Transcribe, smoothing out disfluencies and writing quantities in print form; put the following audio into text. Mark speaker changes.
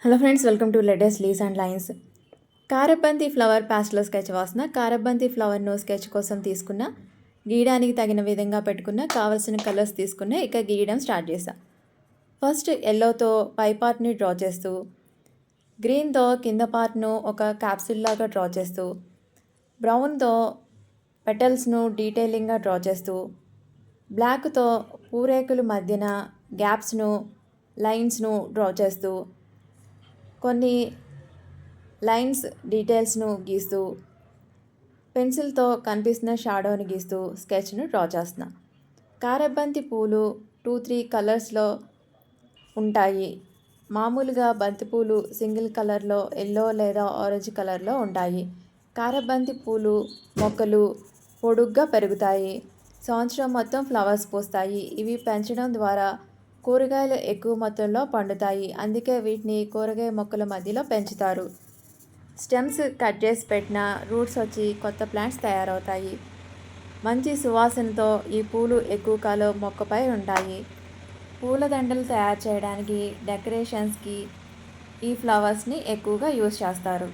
Speaker 1: Hello friends, welcome to latest leaves and lines. కారబంతి flower pastel sketch వాసన. కారబంతి ఫ్లవర్ను sketch కోసం తీసుకున్న, గీయడానికి తగిన విధంగా పెట్టుకున్న, కావాల్సిన కలర్స్ తీసుకున్న, ఇక గీయడం స్టార్ట్ చేసా. ఫస్ట్ ఎల్లోతో పై పార్ట్ని డ్రా చేస్తూ, గ్రీన్తో కింద పార్ట్ను ఒక క్యాప్సిల్ లాగా డ్రా చేస్తూ, బ్రౌన్తో పెటల్స్ను డీటెయిలింగ్గా డ్రా చేస్తూ, బ్లాక్తో పూరేకుల మధ్యన గ్యాప్స్ను లైన్స్ను డ్రా చేస్తూ, కొన్ని లైన్స్ డీటెయిల్స్ను గీస్తూ, పెన్సిల్తో కనిపిస్తున్న షాడోని గీస్తూ స్కెచ్ను డ్రా చేస్తున్నా. కారబంతి పూలు 2-3 కలర్స్లో ఉంటాయి. మామూలుగా బంతిపూలు సింగిల్ కలర్లో ఎల్లో లేదా ఆరెంజ్ కలర్లో ఉంటాయి. కారబంతి పూలు మొక్కలు పొడుగ్గా పెరుగుతాయి. సంవత్సరం మొత్తం ఫ్లవర్స్ పూస్తాయి. ఇవి పెంచడం ద్వారా కూరగాయలు ఎక్కువ మొత్తంలో పండుతాయి. అందుకే వీటిని కూరగాయ మొక్కల మధ్యలో పెంచుతారు. స్టెమ్స్ కట్ చేసి పెట్టిన రూట్స్ వచ్చి కొత్త ప్లాంట్స్ తయారవుతాయి. మంచి సువాసనతో ఈ పూలు ఎక్కువ కాలం మొక్కపై ఉంటాయి. పూలదండలు తయారు చేయడానికి, డెకరేషన్స్కి ఈ ఫ్లవర్స్ని ఎక్కువగా యూజ్ చేస్తారు.